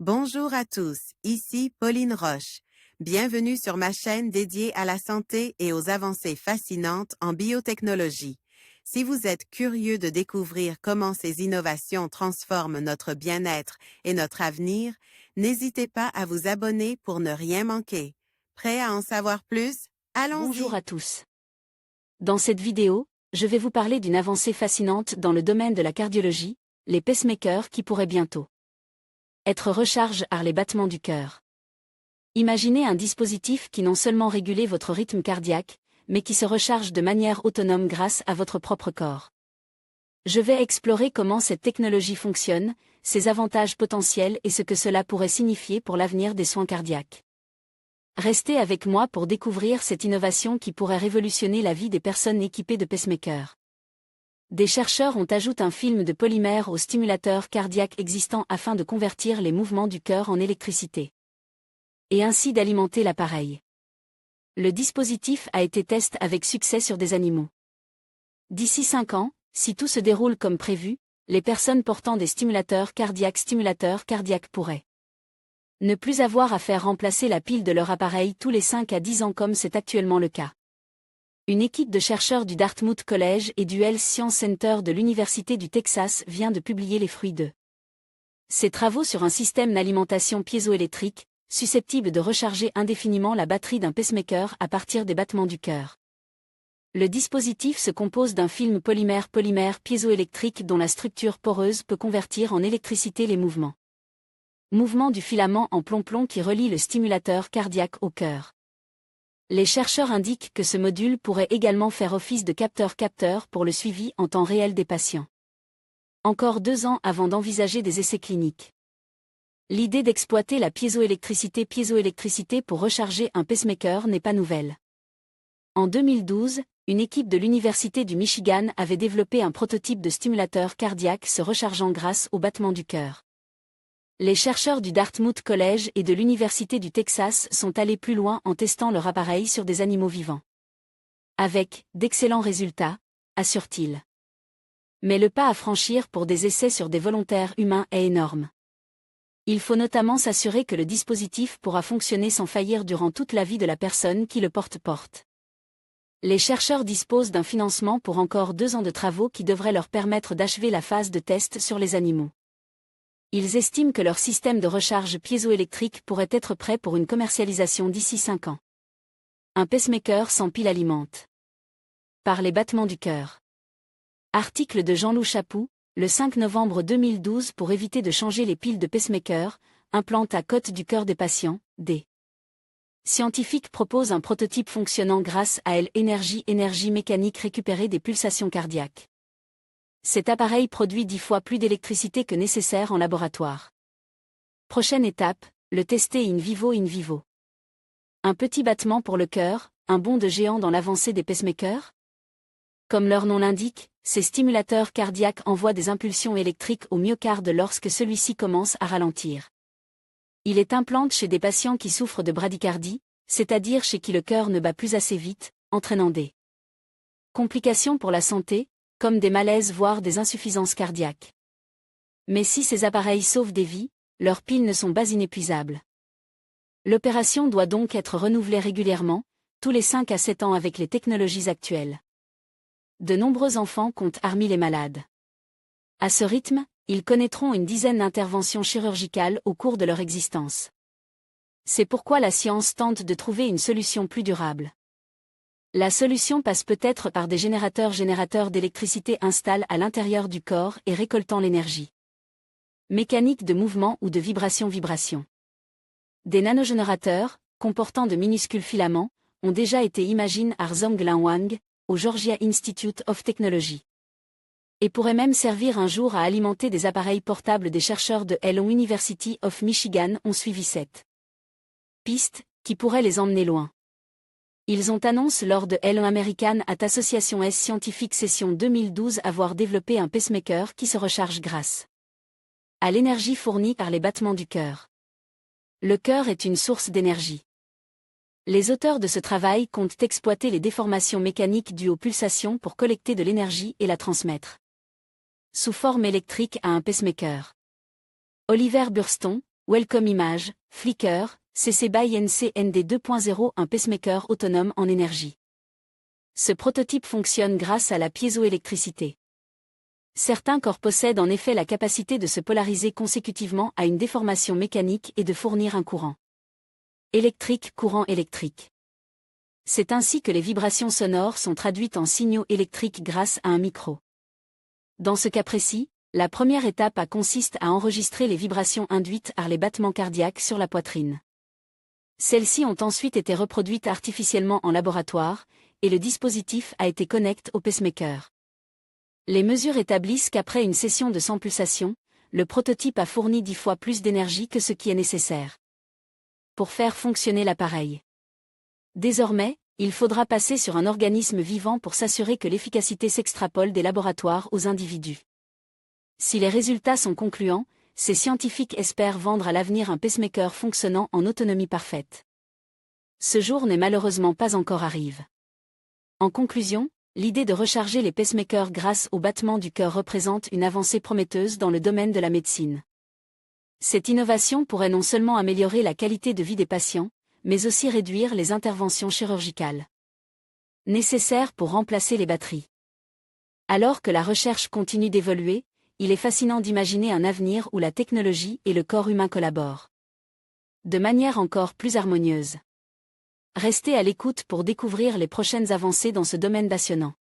Bonjour à tous, ici Pauline Roche. Bienvenue sur ma chaîne dédiée à la santé et aux avancées fascinantes en biotechnologie. Si vous êtes curieux de découvrir comment ces innovations transforment notre bien-être et notre avenir, n'hésitez pas à vous abonner pour ne rien manquer. Prêt à en savoir plus? Bonjour Allons-y! à tous. Dans cette vidéo, je vais vous parler d'une avancée fascinante dans le domaine de la cardiologie, les pacemakers qui pourraient bientôt être recharge par les battements du cœur. Imaginez un dispositif qui non seulement régule votre rythme cardiaque, mais qui se recharge de manière autonome grâce à votre propre corps. Je vais explorer comment cette technologie fonctionne, ses avantages potentiels et ce que cela pourrait signifier pour l'avenir des soins cardiaques. Restez avec moi pour découvrir cette innovation qui pourrait révolutionner la vie des personnes équipées de pacemakers. Des chercheurs ont ajouté un film de polymère au stimulateur cardiaque existant afin de convertir les mouvements du cœur en électricité. Et ainsi d'alimenter l'appareil. Le dispositif a été testé avec succès sur des animaux. D'ici 5 ans, si tout se déroule comme prévu, les personnes portant des stimulateurs cardiaques pourraient ne plus avoir à faire remplacer la pile de leur appareil tous les 5 à 10 ans comme c'est actuellement le cas. Une équipe de chercheurs du Dartmouth College et du Health Science Center de l'Université du Texas vient de publier les fruits de ces travaux sur un système d'alimentation piézoélectrique, susceptible de recharger indéfiniment la batterie d'un pacemaker à partir des battements du cœur. Le dispositif se compose d'un film polymère piézoélectrique dont la structure poreuse peut convertir en électricité les mouvements. Mouvement du filament en plomb qui relie le stimulateur cardiaque au cœur. Les chercheurs indiquent que ce module pourrait également faire office de capteur pour le suivi en temps réel des patients. Encore 2 ans avant d'envisager des essais cliniques. L'idée d'exploiter la piézoélectricité pour recharger un pacemaker n'est pas nouvelle. En 2012, une équipe de l'Université du Michigan avait développé un prototype de stimulateur cardiaque se rechargeant grâce au battement du cœur. Les chercheurs du Dartmouth College et de l'Université du Texas sont allés plus loin en testant leur appareil sur des animaux vivants. Avec d'excellents résultats, assure-t-il. Mais le pas à franchir pour des essais sur des volontaires humains est énorme. Il faut notamment s'assurer que le dispositif pourra fonctionner sans faillir durant toute la vie de la personne qui le porte. Les chercheurs disposent d'un financement pour encore 2 ans de travaux qui devraient leur permettre d'achever la phase de test sur les animaux. Ils estiment que leur système de recharge piézoélectrique pourrait être prêt pour une commercialisation d'ici 5 ans. Un pacemaker sans pile alimente. Par les battements du cœur. Article de Jean-Loup Chapou, le 5 novembre 2012 pour éviter de changer les piles de pacemaker, implante à côte du cœur des patients, des scientifiques proposent un prototype fonctionnant grâce à l'énergie mécanique récupérée des pulsations cardiaques. Cet appareil produit 10 fois plus d'électricité que nécessaire en laboratoire. Prochaine étape, le tester in vivo. Un petit battement pour le cœur, un bond de géant dans l'avancée des pacemakers? Comme leur nom l'indique, ces stimulateurs cardiaques envoient des impulsions électriques au myocarde lorsque celui-ci commence à ralentir. Il est implanté chez des patients qui souffrent de bradycardie, c'est-à-dire chez qui le cœur ne bat plus assez vite, entraînant des complications pour la santé, comme des malaises voire des insuffisances cardiaques. Mais si ces appareils sauvent des vies, leurs piles ne sont pas inépuisables. L'opération doit donc être renouvelée régulièrement, tous les 5 à 7 ans avec les technologies actuelles. De nombreux enfants comptent parmi les malades. À ce rythme, ils connaîtront une dizaine d'interventions chirurgicales au cours de leur existence. C'est pourquoi la science tente de trouver une solution plus durable. La solution passe peut-être par des générateurs d'électricité installés à l'intérieur du corps et récoltant l'énergie mécanique de mouvement ou de vibration. Des nanogénérateurs, comportant de minuscules filaments, ont déjà été imaginés par Zhonglin Wang, au Georgia Institute of Technology. Et pourraient même servir un jour à alimenter des appareils portables. Des chercheurs de l'University of Michigan ont suivi cette piste, qui pourrait les emmener loin. Ils ont annoncé lors de l'American at Association S Scientific Session 2012 avoir développé un pacemaker qui se recharge grâce à l'énergie fournie par les battements du cœur. Le cœur est une source d'énergie. Les auteurs de ce travail comptent exploiter les déformations mécaniques dues aux pulsations pour collecter de l'énergie et la transmettre sous forme électrique à un pacemaker. Oliver Burston, Welcome Image, Flicker, CC BY NC ND 2.0, un pacemaker autonome en énergie. Ce prototype fonctionne grâce à la piézoélectricité. Certains corps possèdent en effet la capacité de se polariser consécutivement à une déformation mécanique et de fournir un courant électrique, courant électrique. C'est ainsi que les vibrations sonores sont traduites en signaux électriques grâce à un micro. Dans ce cas précis, la première étape consiste à enregistrer les vibrations induites par les battements cardiaques sur la poitrine. Celles-ci ont ensuite été reproduites artificiellement en laboratoire, et le dispositif a été connecté au pacemaker. Les mesures établissent qu'après une session de 100 pulsations, le prototype a fourni 10 fois plus d'énergie que ce qui est nécessaire pour faire fonctionner l'appareil. Désormais, il faudra passer sur un organisme vivant pour s'assurer que l'efficacité s'extrapole des laboratoires aux individus. Si les résultats sont concluants, ces scientifiques espèrent vendre à l'avenir un pacemaker fonctionnant en autonomie parfaite. Ce jour n'est malheureusement pas encore arrivé. En conclusion, l'idée de recharger les pacemakers grâce au battement du cœur représente une avancée prometteuse dans le domaine de la médecine. Cette innovation pourrait non seulement améliorer la qualité de vie des patients, mais aussi réduire les interventions chirurgicales nécessaires pour remplacer les batteries. Alors que la recherche continue d'évoluer, il est fascinant d'imaginer un avenir où la technologie et le corps humain collaborent de manière encore plus harmonieuse. Restez à l'écoute pour découvrir les prochaines avancées dans ce domaine passionnant.